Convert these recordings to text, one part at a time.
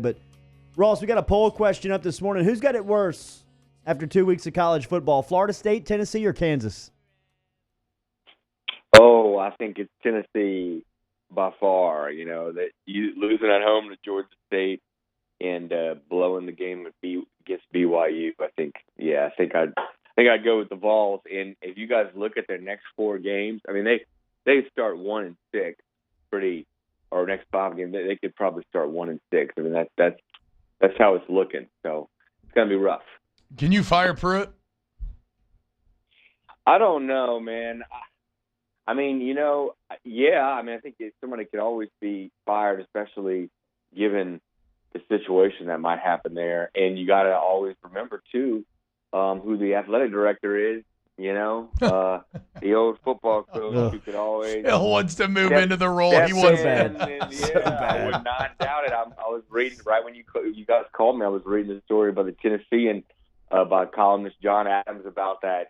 But, Ross, we got a poll question up this morning. Who's got it worse after 2 weeks of college football, Florida State, Tennessee, or Kansas? Oh, I think it's Tennessee by far. That you losing at home to Georgia State and blowing the game against BYU. I think I'd go with the Vols. And if you guys look at their next 4 games, I mean they start 1-6 or next 5 games they could probably start 1-6. I mean that's how it's looking. So it's gonna be rough. Can you fire Pruitt? I don't know, man. I mean, yeah. I mean, I think somebody could always be fired, especially given the situation that might happen there. And you got to always remember too who the athletic director is. The old football coach who could always. Phil wants to move into the role. He wants bad. I would not doubt it. I was reading right when you guys called me. I was reading the story about the Tennessean by columnist John Adams about that.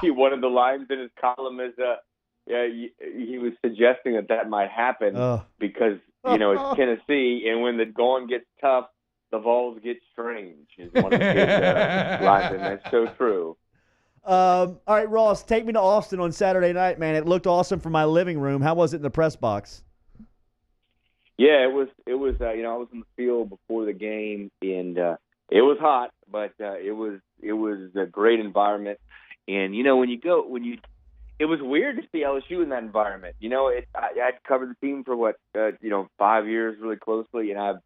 One of the lines in his column is he was suggesting that might happen because it's Tennessee, and when the going gets tough, the Vols get strange. Is one of his lines, and that's so true. All right, Ross, take me to Austin on Saturday night, man. It looked awesome from my living room. How was it in the press box? Yeah, it was. I was in the field before the game, and it was hot, but it was a great environment. And it was weird to see LSU in that environment. I had covered the team for 5 years really closely, and I've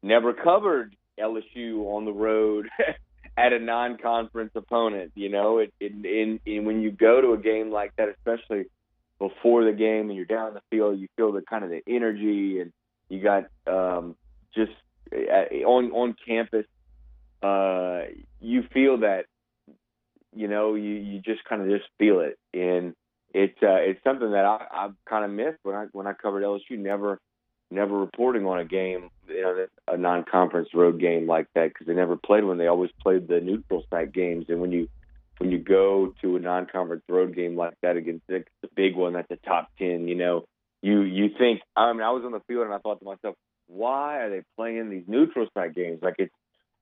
never covered LSU on the road at a non-conference opponent. When you go to a game like that, especially before the game and you're down in the field, you feel the kind of the energy, and you got just on campus, you feel that. You just kind of just feel it, and it's something that I've kind of missed when I covered LSU. Never reporting on a game, a non-conference road game like that, because they never played one. They always played the neutral site games, and when you go to a non-conference road game like that against the big one, that's a top 10. You think. I mean, I was on the field and I thought to myself, why are they playing these neutral site games? Like it's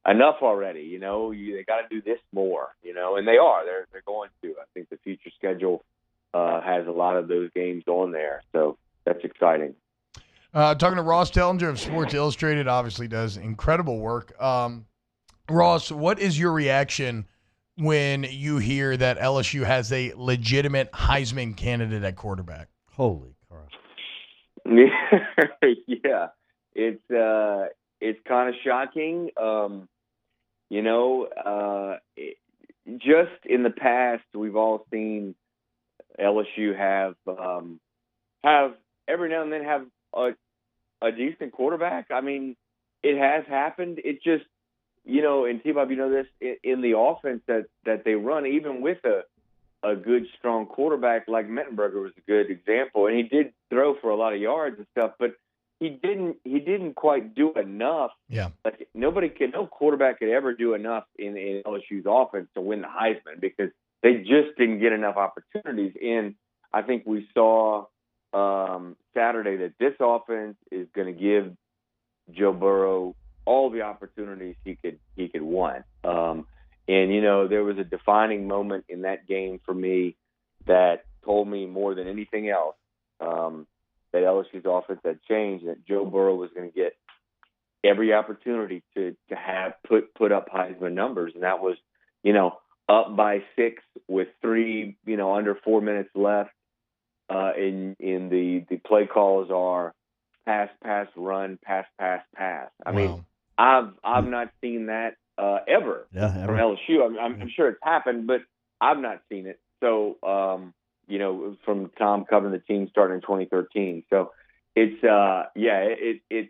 enough already, they got to do this more, and they are. They're going to. I think the future schedule has a lot of those games on there, so that's exciting. Talking to Ross Dellenger of Sports Illustrated, obviously does incredible work. Ross, what is your reaction when you hear that LSU has a legitimate Heisman candidate at quarterback? Holy crap! Yeah, it's kind of shocking. Just in the past, we've all seen LSU have every now and then have a decent quarterback. I mean, it has happened. It just, and T-Bob, this, in the offense that they run, even with a good, strong quarterback like Mettenberger was a good example, and he did throw for a lot of yards and stuff, but he didn't quite do enough. Yeah. Like no quarterback could ever do enough in LSU's offense to win the Heisman, because they just didn't get enough opportunities. And I think we saw Saturday that this offense is going to give Joe Burrow all the opportunities he could want. There was a defining moment in that game for me that told me more than anything else that LSU's offense had changed, that Joe Burrow was going to get every opportunity to have put up Heisman numbers, and that was up by 6 with 3 under 4 minutes left. In the play calls are pass, run, pass. I mean, I've not seen that ever from LSU. I'm sure it's happened, but I've not seen it. So from Tom covering the team starting in 2013. So it's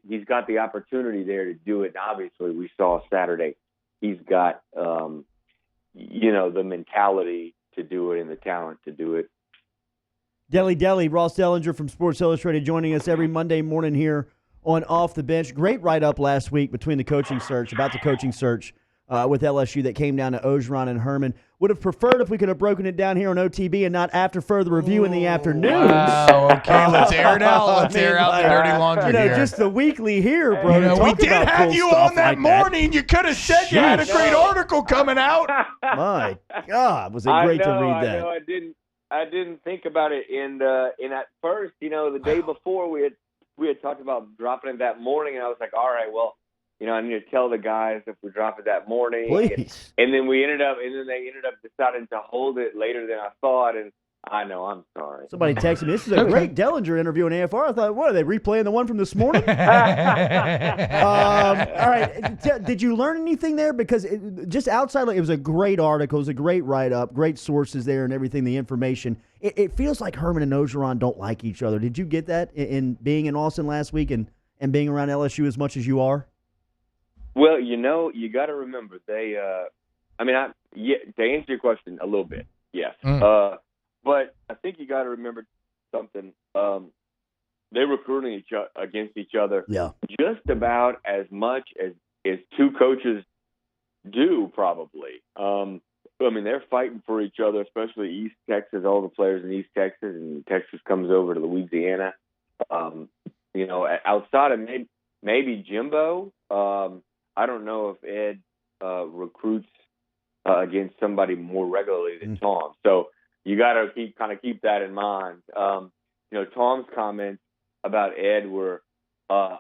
he's got the opportunity there to do it. And obviously, we saw Saturday he's got the mentality to do it and the talent to do it. Deli, Ross Dellenger from Sports Illustrated joining us every Monday morning here on Off the Bench. Great write-up last week about the coaching search with LSU that came down to Orgeron and Herman. Would have preferred if we could have broken it down here on OTB and not after further review in the afternoon. Wow, okay, let's air it out. Let's air out the dirty laundry here. Just the weekly here, bro. We did have you on that morning. You could have said you had a great article coming out. My God, was it great to read that? I didn't think about it. And at first, the day before we had talked about dropping it that morning, and I was like, all right, well, I need to tell the guys if we drop it that morning. Please. And then they ended up deciding to hold it later than I thought. And I know, I'm sorry. Somebody texted me, this is a great Dellenger interview on AFR. I thought, what, are they replaying the one from this morning? All right. Did you learn anything there? Because just outside, it was a great article. It was a great write-up, great sources there and everything, the information. It feels like Herman and Orgeron don't like each other. Did you get that in being in Austin last week and being around LSU as much as you are? Well, you got to remember to answer your question a little bit, yes. But I think you got to remember something. They're recruiting against each other just about as much as two coaches do, probably. They're fighting for each other, especially East Texas, all the players in East Texas, and Texas comes over to Louisiana. Outside of maybe Jimbo, I don't know if Ed recruits against somebody more regularly than Tom. So you got to keep that in mind. Tom's comments about Ed were, I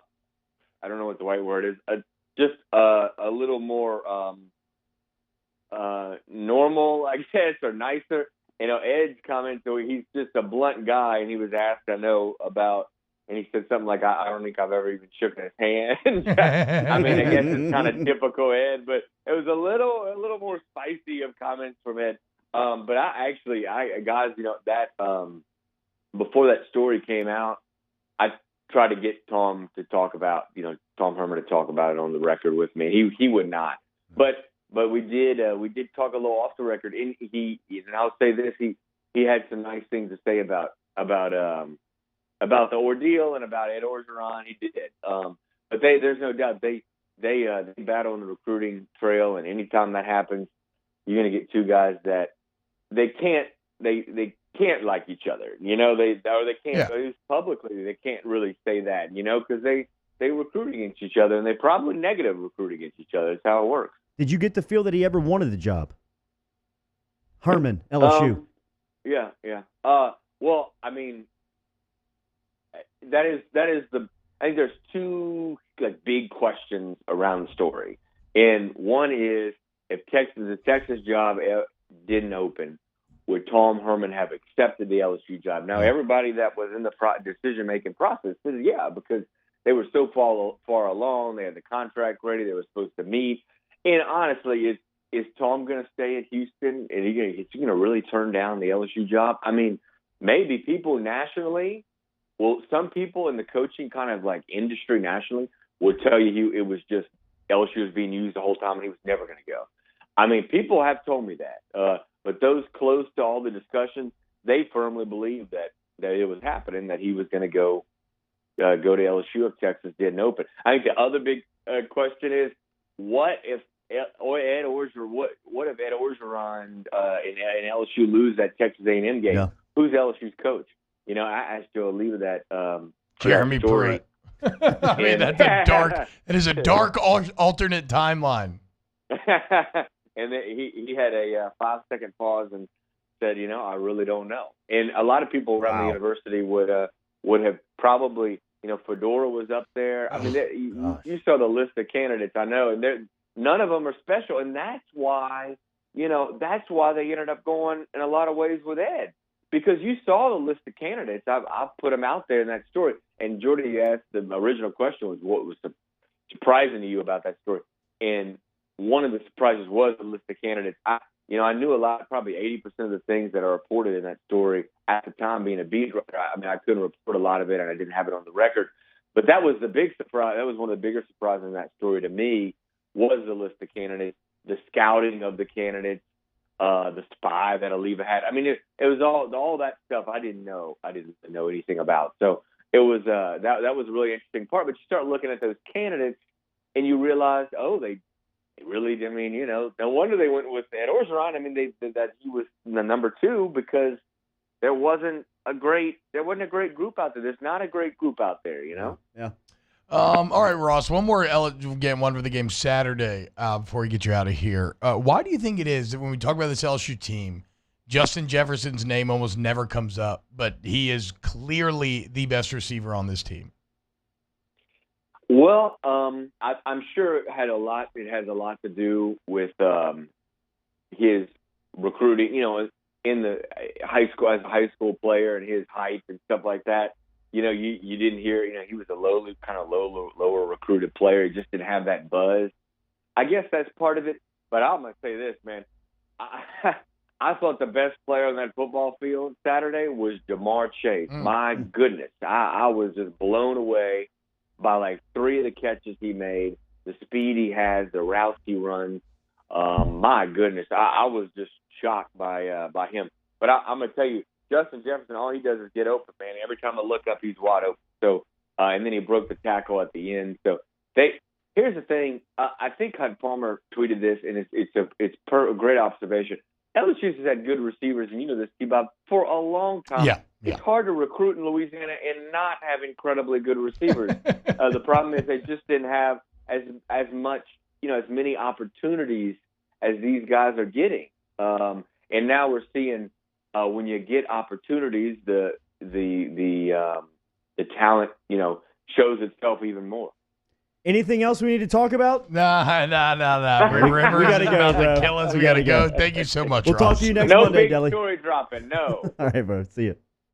don't know what the right word is, just a little more normal, I guess, or nicer. Ed's comments, so he's just a blunt guy, and he was asked, about. And he said something like, I don't think I've ever even shook his hand. I guess it's kind of typical Ed, but it was a little more spicy of comments from Ed. But guys, before that story came out, I tried to get Tom to talk about, Tom Herman to talk about it on the record with me. He would not. But we did talk a little off the record. And I'll say this, he had some nice things to say about the ordeal and about Ed Orgeron. He did. But there's no doubt they battle on the recruiting trail, and anytime that happens, you're going to get two guys that they can't like each other. They can't, at least publicly, they can't really say that, because they recruit against each other, and they probably negative recruit against each other. That's how it works. Did you get the feel that he ever wanted the job? Herman, LSU. Yeah. Well, I think there's two big questions around the story, and one is if the Texas job didn't open, would Tom Herman have accepted the LSU job? Now, everybody that was in the decision-making process says because they were so far along, they had the contract ready, they were supposed to meet, and honestly, is Tom going to stay at Houston, and is he going to really turn down the LSU job? Maybe people nationally. Well, some people in the coaching kind of industry nationally would tell you it was just LSU was being used the whole time and he was never going to go. People have told me that. But those close to all the discussions, they firmly believe that it was happening, that he was going to go to LSU if Texas didn't open. I think the other big question is, what if Ed Orgeron and LSU lose that Texas A&M game? Yeah. Who's LSU's coach? I asked Joe Oliva that. Jeremy Pruitt. That is a dark alternate timeline. And he had a 5-second pause and said, I really don't know. And a lot of people around the university would have probably, Fedora was up there. You saw the list of candidates, I know, and none of them are special. And that's why they ended up going in a lot of ways with Ed. Because you saw the list of candidates. I've put them out there in that story. And Jordy, you asked, the original question was what was surprising to you about that story. And one of the surprises was the list of candidates. I knew a lot, probably 80% of the things that are reported in that story at the time being a beat writer. I couldn't report a lot of it, and I didn't have it on the record. But that was the big surprise. That was one of the bigger surprises in that story to me, was the list of candidates, the scouting of the candidates, the spy that Oliva had. It was all that stuff I didn't know anything about. So it was that was a really interesting part. But you start looking at those candidates and you realize, they really, I mean, no wonder they went with at Orgeron. I mean, that he was the number 2 because there wasn't a great group out there. There's not a great group out there, Yeah. All right, Ross, one more one for the game Saturday before we get you out of here. Why do you think it is that when we talk about this LSU team, Justin Jefferson's name almost never comes up, but he is clearly the best receiver on this team? Well, I'm sure it has a lot to do with his recruiting. In the high school as a high school player and his height and stuff like that. You didn't hear. He was a lower recruited player. He just didn't have that buzz. I guess that's part of it. But I'm gonna say this, man. I thought the best player on that football field Saturday was Jamar Chase. My goodness, I was just blown away by like 3 of the catches he made, the speed he has, the routes he runs. My goodness, I was just shocked by him. But I'm going to tell you, Justin Jefferson, all he does is get open, man. Every time I look up, he's wide open. So, and then he broke the tackle at the end. So here's the thing. I think Hunt Palmer tweeted this, and it's a great observation. LSU has had good receivers, and you know this, T-Bob, for a long time. Yeah. It's hard to recruit in Louisiana and not have incredibly good receivers. The problem is they just didn't have as much, as many opportunities as these guys are getting. And now we're seeing when you get opportunities, the talent, shows itself even more. Anything else we need to talk about? Nah. Rivers We gotta is go, about bro. to kill us. We We gotta gotta go. go. Thank you so much, We'll Ross. talk to you next No Monday, big Delly. story dropping, no. All right, bro. See you.